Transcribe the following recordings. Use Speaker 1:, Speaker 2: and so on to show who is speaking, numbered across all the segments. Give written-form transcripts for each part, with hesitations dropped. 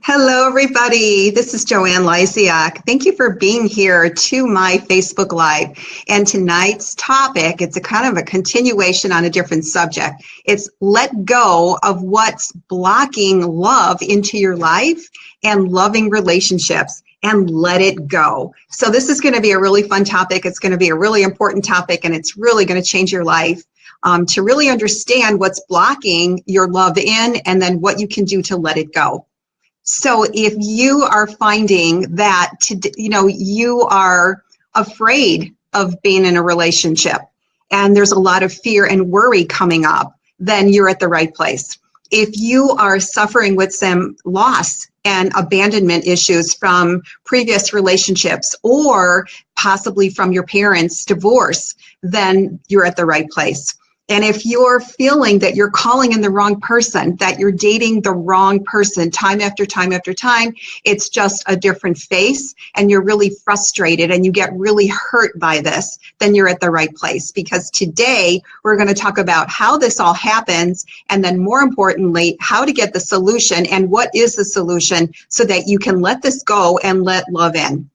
Speaker 1: Hello, everybody. This is Joann Lysiak. Thank you for being here to my Facebook Live. And tonight's topic, it's a kind of a continuation on a different subject. It's let go of what's blocking love into your life and loving relationships, and let it go. So this is going to be a really fun topic. It's going to be a really important topic, and it's really going to change your life to really understand what's blocking your love in, and then what you can do to let it go. So if you are finding that, you are afraid of being in a relationship and there's a lot of fear and worry coming up, then you're at the right place. If you are suffering with some loss and abandonment issues from previous relationships or possibly from your parents' divorce, then you're at the right place. And if you're feeling that you're calling in the wrong person, that you're dating the wrong person time after time after time, it's just a different face, and you're really frustrated and you get really hurt by this, then you're at the right place. Because today we're going to talk about how this all happens, and then more importantly, how to get the solution and what is the solution so that you can let this go and let love in.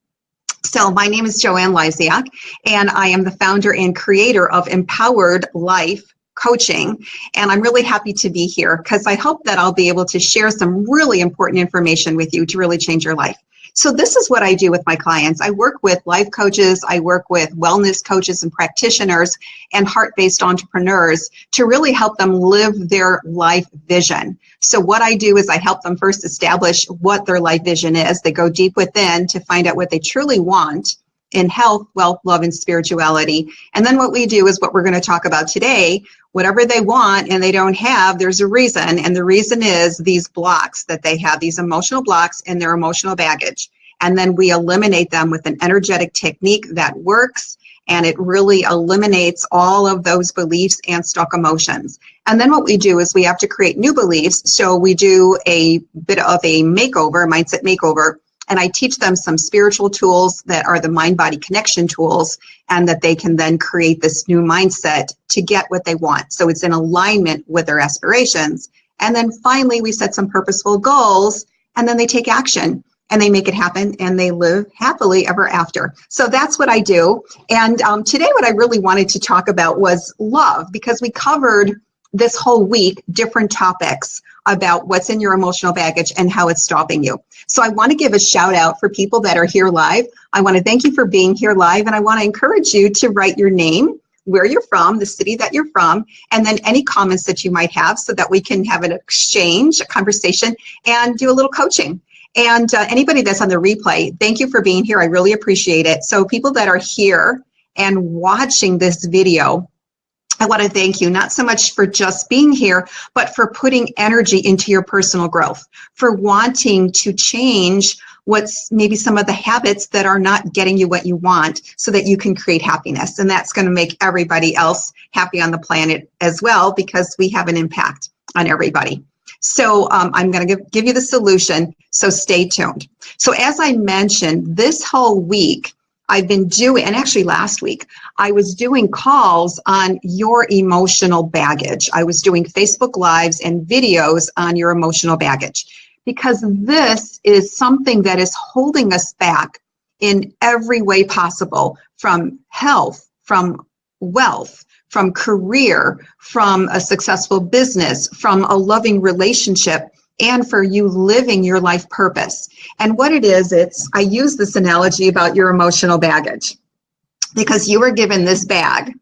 Speaker 1: So my name is Joann Lysiak, and I am the founder and creator of Empowered Life Coaching. And I'm really happy to be here because I hope that I'll be able to share some really important information with you to really change your life. So this is what I do with my clients. I work with life coaches, I work with wellness coaches and practitioners and heart-based entrepreneurs to really help them live their life vision. So what I do is I help them first establish what their life vision is. They go deep within to find out what they truly want in health, wealth, love, and spirituality. And then what we do is what we're going to talk about today. Whatever they want and they don't have, there's a reason. And the reason is these blocks that they have, these emotional blocks and their emotional baggage. And then we eliminate them with an energetic technique that works. And it really eliminates all of those beliefs and stuck emotions. And then what we do is we have to create new beliefs. So we do a bit of a makeover, mindset makeover. And I teach them some spiritual tools that are the mind-body connection tools, and that they can then create this new mindset to get what they want. So it's in alignment with their aspirations. And then finally, we set some purposeful goals, and then they take action and they make it happen and they live happily ever after. So that's what I do. And today what I really wanted to talk about was love, because we covered this whole week different topics about what's in your emotional baggage and how it's stopping you. So I want to give a shout out for people that are here live. I want to thank you for being here live, and I want to encourage you to write your name, where you're from, the city that you're from, and then any comments that you might have so that we can have an exchange, a conversation, and do a little coaching. And anybody that's on the replay, thank you for being here. I really appreciate it. So people that are here and watching this video, I want to thank you, not so much for just being here, but for putting energy into your personal growth, for wanting to change what's maybe some of the habits that are not getting you what you want so that you can create happiness. And that's going to make everybody else happy on the planet as well, because we have an impact on everybody. So I'm going to give you the solution, so stay tuned. So as I mentioned, this whole week, I've been doing, and actually last week, I was doing calls on your emotional baggage. I was doing Facebook Lives and videos on your emotional baggage, because this is something that is holding us back in every way possible, from health, from wealth, from career, from a successful business, from a loving relationship, and for you living your life purpose. And what it is, I use this analogy about your emotional baggage, because you were given this bag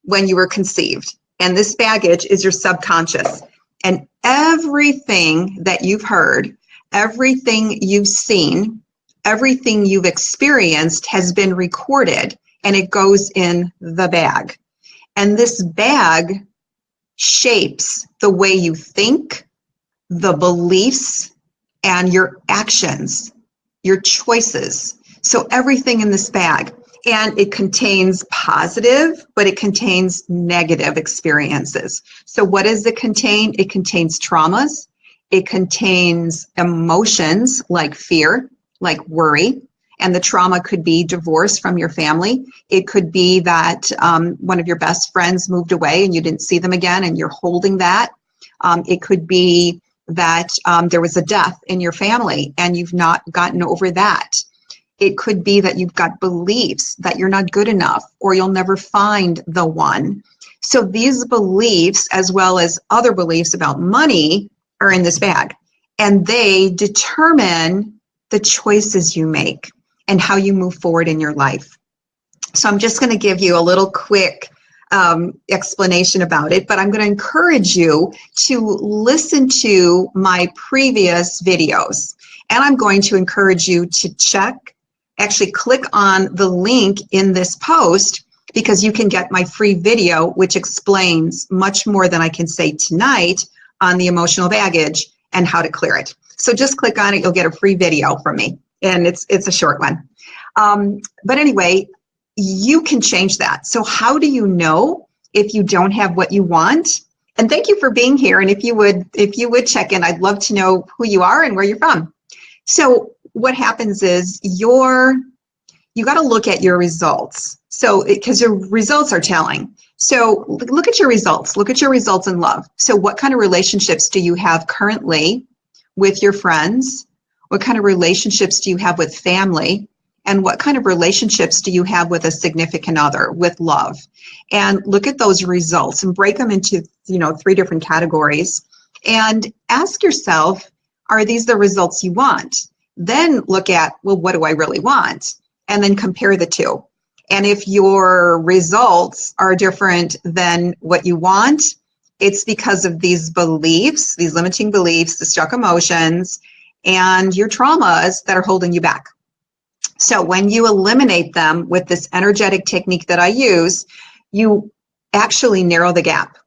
Speaker 1: when you were conceived, and this baggage is your subconscious. And everything that you've heard, everything you've seen, everything you've experienced has been recorded, and it goes in the bag. And this bag shapes the way you think, the beliefs, and your actions, your choices. So everything in this bag. And it contains positive, but it contains negative experiences. So what does it contain? It contains traumas. It contains emotions like fear, like worry. And the trauma could be divorce from your family. It could be that one of your best friends moved away and you didn't see them again and you're holding that. It could be that there was a death in your family and you've not gotten over that. It could be that you've got beliefs that you're not good enough or you'll never find the one. So these beliefs, as well as other beliefs about money, are in this bag. And they determine the choices you make and how you move forward in your life. So I'm just going to give you a little quick explanation about it, but I'm going to encourage you to listen to my previous videos. And I'm going to encourage you to actually click on the link in this post, because you can get my free video, which explains much more than I can say tonight on the emotional baggage and how to clear it. So just click on it, you'll get a free video from me. And it's a short one. But anyway, you can change that. So how do you know if you don't have what you want? And thank you for being here. And if you would check in, I'd love to know who you are and where you're from. So what happens is you got to look at your results. So because your results are telling. So look at your results. Look at your results in love. So what kind of relationships do you have currently with your friends? What kind of relationships do you have with family? And what kind of relationships do you have with a significant other, with love? And look at those results and break them into, 3 different categories. And ask yourself, are these the results you want? Then look at, well, what do I really want? And then compare the two. And if your results are different than what you want, it's because of these beliefs, these limiting beliefs, the stuck emotions, and your traumas that are holding you back. So when you eliminate them with this energetic technique that I use, you actually narrow the gap.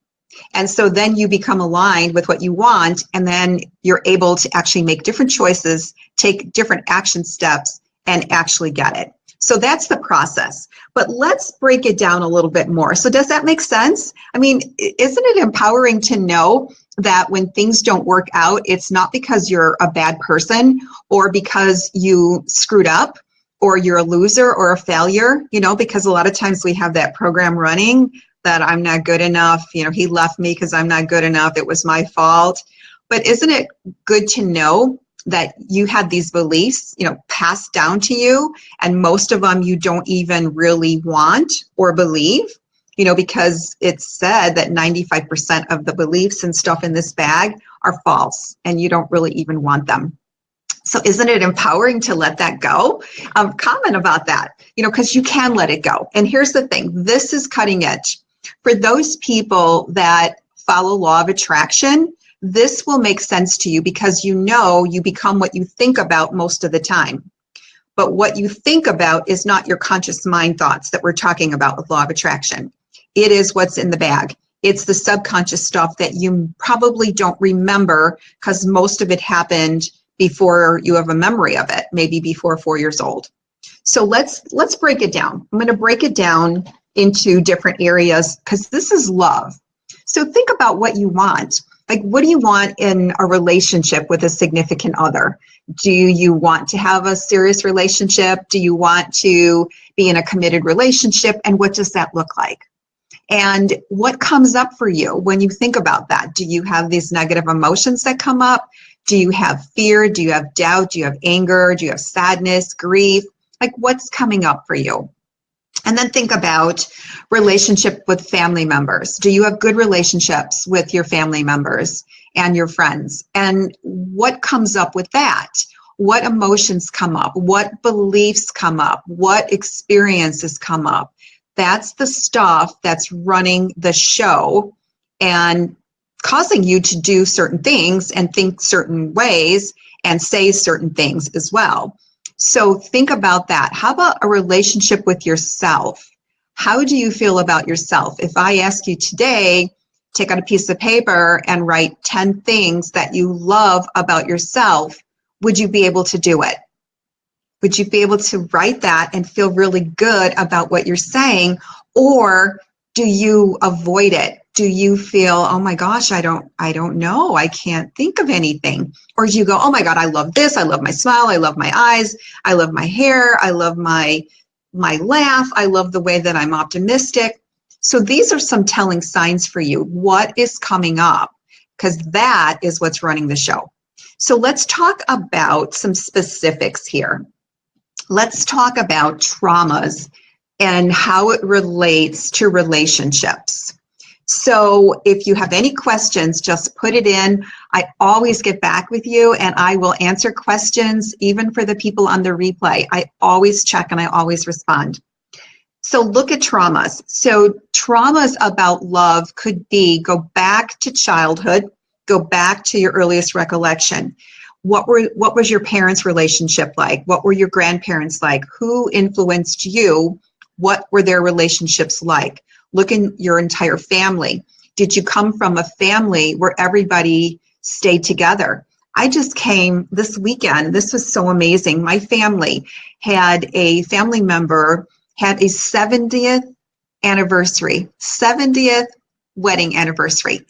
Speaker 1: And so then you become aligned with what you want, and then you're able to actually make different choices, take different action steps, and actually get it. So that's the process. But let's break it down a little bit more. So does that make sense? I mean, isn't it empowering to know that when things don't work out, it's not because you're a bad person or because you screwed up or you're a loser or a failure, because a lot of times we have that program running that I'm not good enough. He left me because I'm not good enough. It was my fault. But isn't it good to know that you had these beliefs, passed down to you, and most of them you don't even really want or believe, because it's said that 95% of the beliefs and stuff in this bag are false and you don't really even want them. So isn't it empowering to let that go? Comment about that, because you can let it go. And here's the thing, this is cutting edge. For those people that follow law of attraction, this will make sense to you because you become what you think about most of the time. But what you think about is not your conscious mind thoughts that we're talking about with law of attraction. It is what's in the bag. It's the subconscious stuff that you probably don't remember because most of it happened before you have a memory of it, maybe before 4 years old. So let's break it down. I'm going to break it down into different areas because this is love. So think about what you want. Like, what do you want in a relationship with a significant other? Do you want to have a serious relationship? Do you want to be in a committed relationship? And what does that look like? And what comes up for you when you think about that? Do you have these negative emotions that come up? Do you have fear? Do you have doubt? Do you have anger? Do you have sadness, grief? Like, what's coming up for you? And then think about relationship with family members. Do you have good relationships with your family members and your friends? And what comes up with that? What emotions come up? What beliefs come up? What experiences come up? That's the stuff that's running the show and causing you to do certain things and think certain ways and say certain things as well. So think about that. How about a relationship with yourself? How do you feel about yourself? If I ask you today, take out a piece of paper and write 10 things that you love about yourself, would you be able to do it? Would you be able to write that and feel really good about what you're saying? Or do you avoid it? Do you feel, oh my gosh, I don't know, I can't think of anything? Or do you go, oh my God, I love this, I love my smile, I love my eyes, I love my hair, I love my laugh, I love the way that I'm optimistic. So these are some telling signs for you. What is coming up? because that is what's running the show. So let's talk about some specifics here. Let's talk about traumas and how it relates to relationships. So if you have any questions, just put it in. I always get back with you, and I will answer questions even for the people on the replay. I always check and I always respond. So look at traumas. So traumas about love could be go back to childhood, go back to your earliest recollection. What was your parents' relationship like? What were your grandparents like? Who influenced you? What were their relationships like? Look in your entire family. Did you come from a family where everybody stayed together? I just came this weekend. This was so amazing. My family had a family member had a 70th anniversary, 70th wedding anniversary.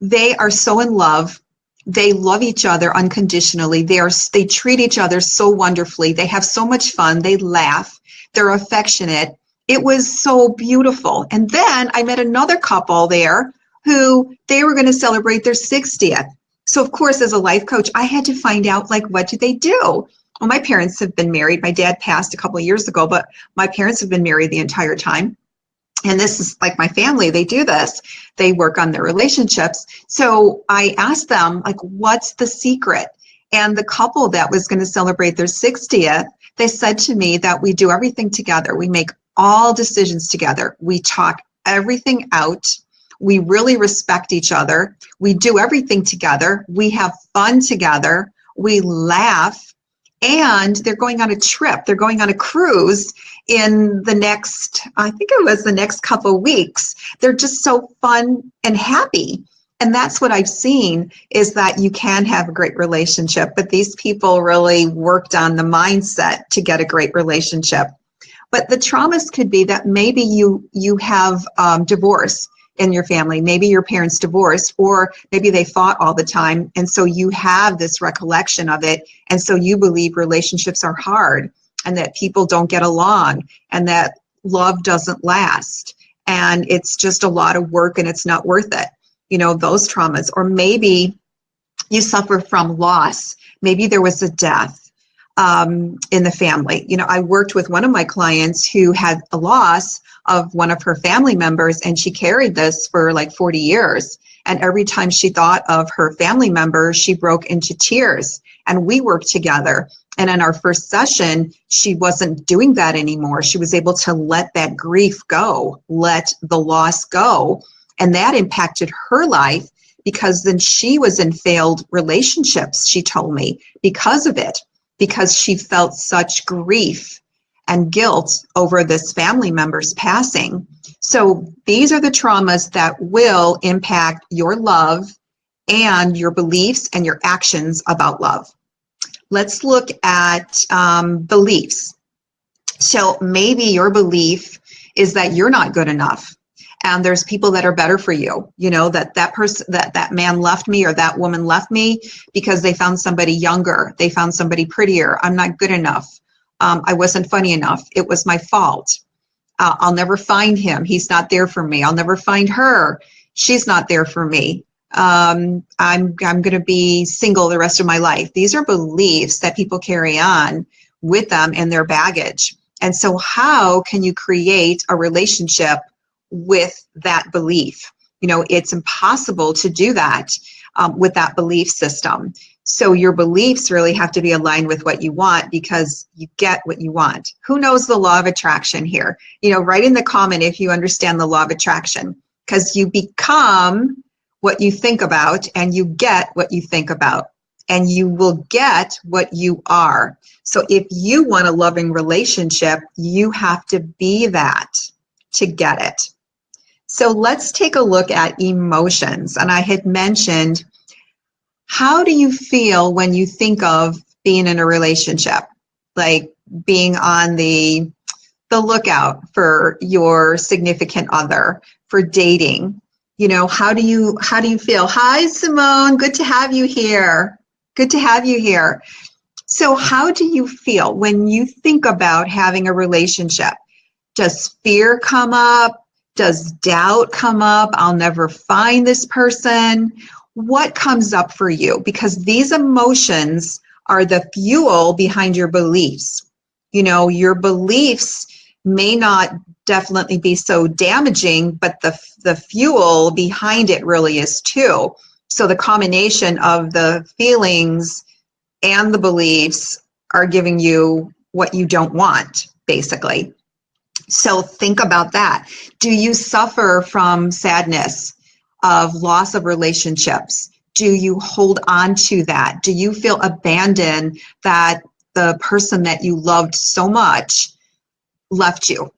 Speaker 1: They are so in love. They love each other unconditionally. They treat each other so wonderfully. They have so much fun. They laugh. They're affectionate. It was so beautiful. And then I met another couple there who they were going to celebrate their 60th. So of course, as a life coach, I had to find out, like, what do they do? Well, my parents have been married. My dad passed a couple of years ago, but my parents have been married the entire time. And this is like my family. They do this. They work on their relationships. So I asked them, like, what's the secret? And the couple that was going to celebrate their 60th, they said to me that we do everything together. We make all decisions together. We talk everything out. We really respect each other. We do everything together. We have fun together. We laugh. And they're going on a trip. They're going on a cruise in the next, I think it was the next couple of weeks. They're just so fun and happy. And that's what I've seen, is that you can have a great relationship, but these people really worked on the mindset to get a great relationship. But the traumas could be that maybe you have divorce in your family. Maybe your parents divorced, or maybe they fought all the time. And so you have this recollection of it. And so you believe relationships are hard and that people don't get along and that love doesn't last. And it's just a lot of work and it's not worth it. You know, those traumas. Or maybe you suffer from loss. Maybe there was a death in the family. You know, I worked with one of my clients who had a loss of one of her family members, and she carried this for like 40 years. And every time she thought of her family member, she broke into tears. And we worked together. And in our first session, she wasn't doing that anymore. She was able to let that grief go, let the loss go. And that impacted her life, because then she was in failed relationships, she told me, because of it, because she felt such grief and guilt over this family member's passing. So these are the traumas that will impact your love and your beliefs and your actions about love. Let's look at beliefs. So maybe your belief is that you're not good enough, and there's people that are better for you. You know, that person, that man left me, or that woman left me because they found somebody younger, they found somebody prettier. I'm not good enough. I wasn't funny enough. It was my fault. I'll never find him. He's not there for me. I'll never find her. She's not there for me. I'm going to be single the rest of my life. These are beliefs that people carry on with them in their baggage. And so how can you create a relationship with that belief? You know, it's impossible to do that with that belief system. So your beliefs really have to be aligned with what you want, because you get what you want. Who knows the law of attraction here? You know, write in the comment if you understand the law of attraction, because you become what you think about, and you get what you think about, and you will get what you are. So if you want a loving relationship, you have to be that to get it. So let's take a look at emotions. And I had mentioned, how do you feel when you think of being in a relationship? Like being on the lookout for your significant other, for dating. You know, how do you feel? Hi, Simone. Good to have you here. Good to have you here. So how do you feel when you think about having a relationship? Does fear come up? Does doubt come up? I'll never find this person. what comes up for you, because these emotions are the fuel behind your beliefs. You know, your beliefs may not definitely be so damaging, but the fuel behind it really is too. So the combination of the feelings and the beliefs are giving you what you don't want, basically. So think about that. Do you suffer from sadness, of loss of relationships? Do you hold on to that? Do you feel abandoned that the person that you loved so much left you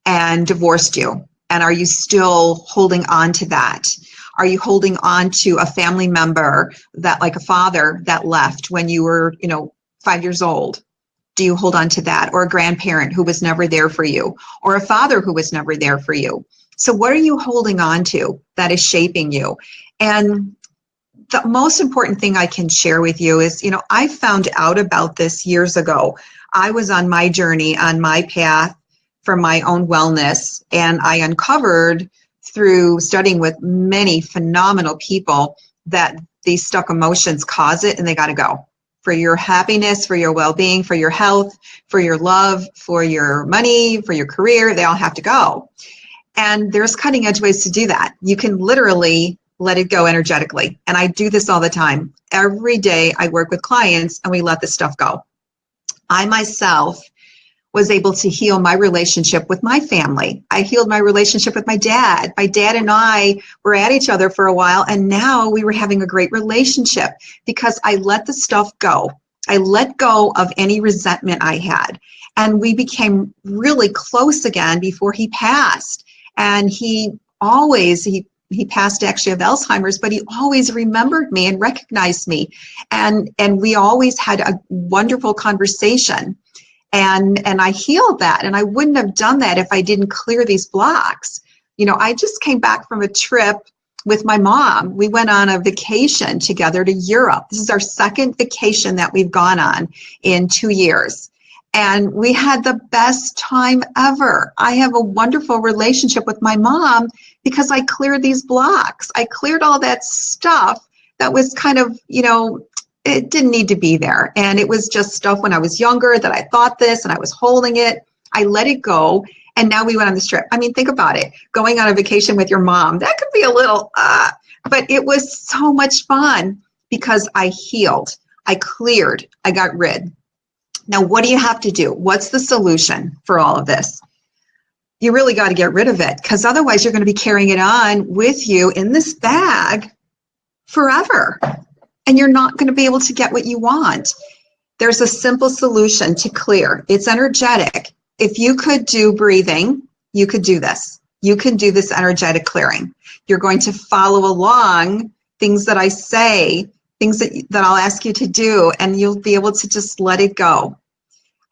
Speaker 1: and divorced you? And are you still holding on to that? Are you holding on to a family member that, like a father that left when you were, 5 years old? Do you hold on to that? Or a grandparent who was never there for you? Or a father who was never there for you? So what are you holding on to that is shaping you? And the most important thing I can share with you is, I found out about this years ago. I was on my journey, on my path for my own wellness, and I uncovered through studying with many phenomenal people that these stuck emotions cause it, and they got to go. For your happiness, for your well-being, for your health, for your love, for your money, for your career, they all have to go. And there's cutting edge ways to do that. You can literally let it go energetically. And I do this all the time. Every day I work with clients and we let this stuff go. I myself was able to heal my relationship with my family. I healed my relationship with my dad. My dad and I were at each other for a while, and now we were having a great relationship because I let the stuff go. I let go of any resentment I had. And we became really close again before he passed. And he passed actually of Alzheimer's, but he always remembered me and recognized me. And we always had a wonderful conversation. And I healed that. And I wouldn't have done that if I didn't clear these blocks. I just came back from a trip with my mom. We went on a vacation together to Europe. This is our second vacation that we've gone on in 2 years. And we had the best time ever. I have a wonderful relationship with my mom because I cleared these blocks. I cleared all that stuff that was kind of, it didn't need to be there. And it was just stuff when I was younger that I thought this and I was holding it. I let it go. And now we went on this trip. I mean, think about it. Going on a vacation with your mom, that could be a little, but it was so much fun because I healed, I cleared, I got rid. Now, what do you have to do? What's the solution for all of this? You really got to get rid of it, because otherwise you're going to be carrying it on with you in this bag forever. And you're not going to be able to get what you want. There's a simple solution to clear. It's energetic. If you could do breathing, you could do this. You can do this energetic clearing. You're going to follow along things that I say, things that I'll ask you to do, and you'll be able to just let it go.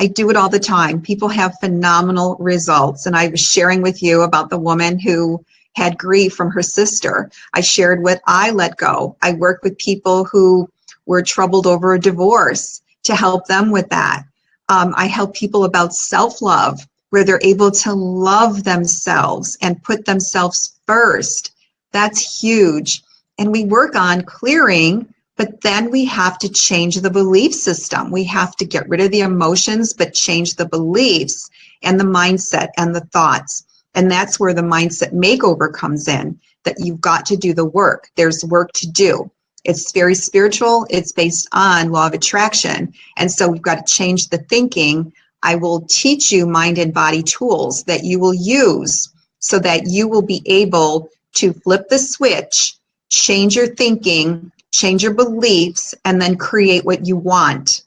Speaker 1: I do it all the time. People have phenomenal results. And I was sharing with you about the woman who had grief from her sister. I shared what I let go. I work with people who were troubled over a divorce to help them with that. I help people about self-love, where they're able to love themselves and put themselves first. That's huge. And we work on clearing, but then we have to change the belief system. We have to get rid of the emotions, but change the beliefs and the mindset and the thoughts. And that's where the mindset makeover comes in, that you've got to do the work. There's work to do. It's very spiritual. It's based on law of attraction. And so we've got to change the thinking. I will teach you mind and body tools that you will use so that you will be able to flip the switch, change your thinking, change your beliefs, and then create what you want.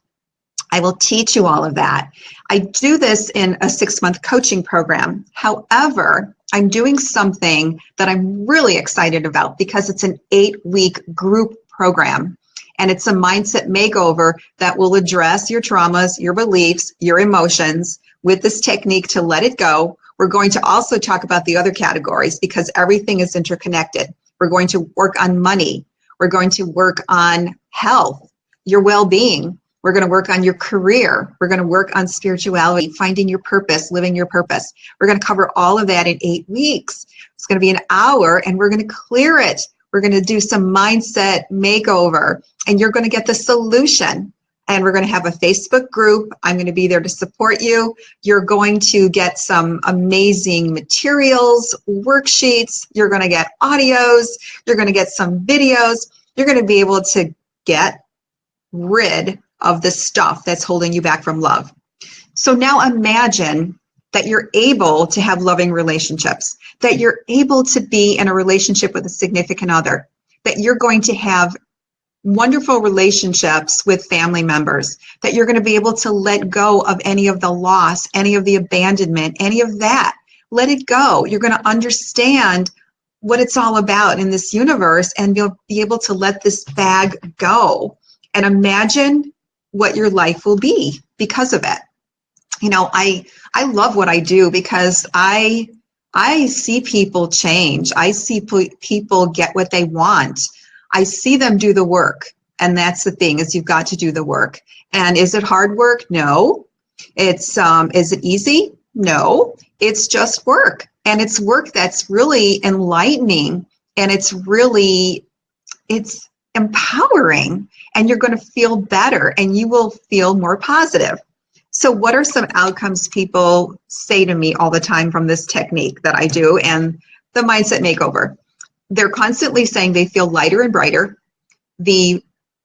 Speaker 1: I will teach you all of that. I do this in a 6-month coaching program. However, I'm doing something that I'm really excited about because it's an 8-week group program. And it's a mindset makeover that will address your traumas, your beliefs, your emotions with this technique to let it go. We're going to also talk about the other categories because everything is interconnected. We're going to work on money. We're going to work on health, your well-being. We're going to work on your career. We're going to work on spirituality, finding your purpose, living your purpose. We're going to cover all of that in 8 weeks. It's going to be an hour, and we're going to clear it. We're going to do some mindset makeover, and you're going to get the solution. And we're going to have a Facebook group. I'm going to be there to support you. You're going to get some amazing materials, worksheets. You're going to get audios. You're going to get some videos. You're going to be able to get rid of the stuff that's holding you back from love. So now imagine that you're able to have loving relationships, that you're able to be in a relationship with a significant other, that you're going to have wonderful relationships with family members, that you're going to be able to let go of any of the loss, any of the abandonment, any of that. Let it go. You're going to understand what it's all about in this universe, and you'll be able to let this bag go and imagine what your life will be because of it. You know, I love what I do because I see people change. I see people get what they want. I see them do the work. And that's the thing, is you've got to do the work. And is it hard work? No. Is it easy? No. It's just work. And it's work that's really enlightening, and it's empowering, and you're going to feel better, and you will feel more positive. So what are some outcomes people say to me all the time from this technique that I do and the mindset makeover? They're constantly saying they feel lighter and brighter. The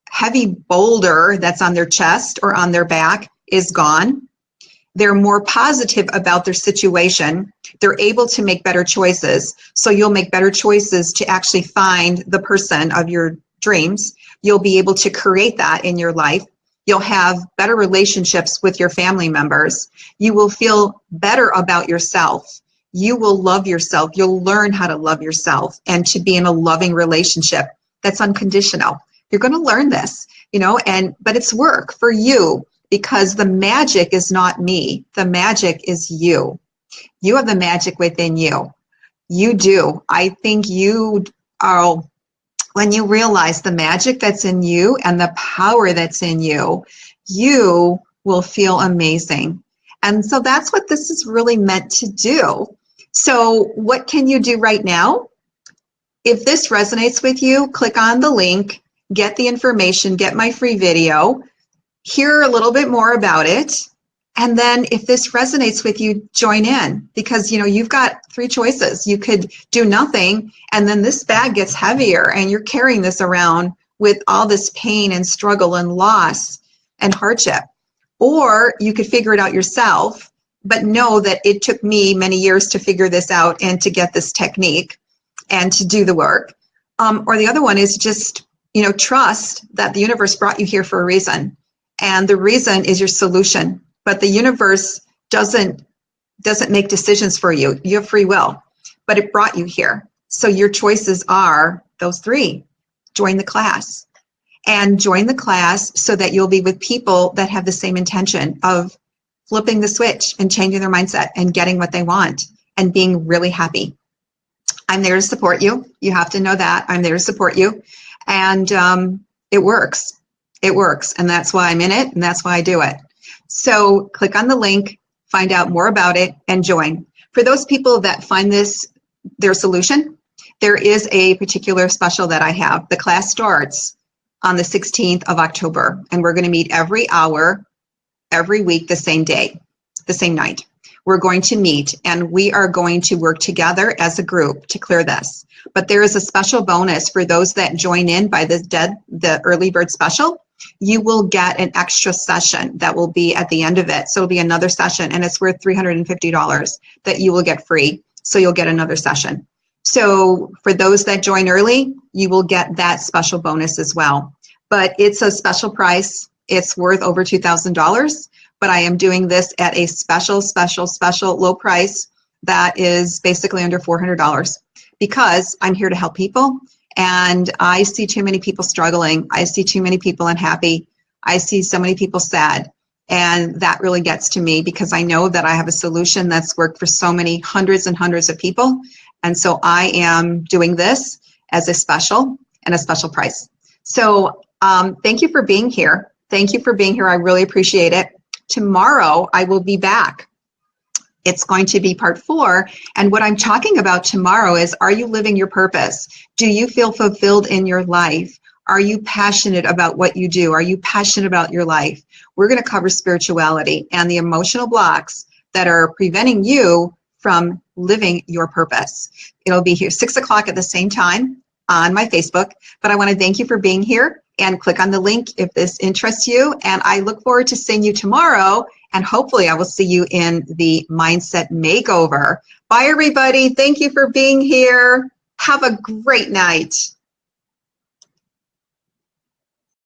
Speaker 1: heavy boulder that's on their chest or on their back is gone. They're more positive about their situation. They're able to make better choices. So you'll make better choices to actually find the person of your dreams. You'll be able to create that in your life. You'll have better relationships with your family members. You will feel better about yourself. You will love yourself. You'll learn how to love yourself and to be in a loving relationship that's unconditional. You're going to learn this, but it's work for you, because the magic is not me. The magic is you. You have the magic within you. You do. I think you are, when you realize the magic that's in you and the power that's in you, you will feel amazing. And so that's what this is really meant to do. So what can you do right now? If this resonates with you, click on the link, get the information, get my free video, hear a little bit more about it. And then if this resonates with you, join in, because you've got three choices. You could do nothing, and then this bag gets heavier and you're carrying this around with all this pain and struggle and loss and hardship. Or you could figure it out yourself, but know that it took me many years to figure this out and to get this technique and to do the work. Or the other one is just, trust that the universe brought you here for a reason. And the reason is your solution. But the universe doesn't make decisions for you. You have free will, but it brought you here. So your choices are those three. Join the class. And join the class so that you'll be with people that have the same intention of flipping the switch and changing their mindset and getting what they want and being really happy. I'm there to support you. You have to know that. I'm there to support you. And it works. It works. And that's why I'm in it. And that's why I do it. So click on the link, find out more about it, and join. For those people that find this their solution, there is a particular special that I have. The class starts on the 16th of October, and we're going to meet every hour, every week, the same day, the same night. We're going to meet, and we are going to work together as a group to clear this. But there is a special bonus for those that join in by the early bird special. You will get an extra session that will be at the end of it. So it'll be another session, and it's worth $350 that you will get free. So you'll get another session. So for those that join early, you will get that special bonus as well. But it's a special price. It's worth over $2,000. But I am doing this at a special low price that is basically under $400, because I'm here to help people. And I see too many people struggling. I see too many people unhappy. I see so many people sad. And that really gets to me, because I know that I have a solution that's worked for so many hundreds and hundreds of people. And so I am doing this as a special and a special price. So thank you for being here. Thank you for being here. I really appreciate it. Tomorrow I will be back. It's going to be part 4. And what I'm talking about tomorrow is, are you living your purpose? Do you feel fulfilled in your life? Are you passionate about what you do? Are you passionate about your life? We're going to cover spirituality and the emotional blocks that are preventing you from living your purpose. It'll be here 6 o'clock at the same time on my Facebook. But I want to thank you for being here, and click on the link if this interests you. And I look forward to seeing you tomorrow. And hopefully I will see you in the Mindset Makeover. Bye, everybody. Thank you for being here. Have a great night.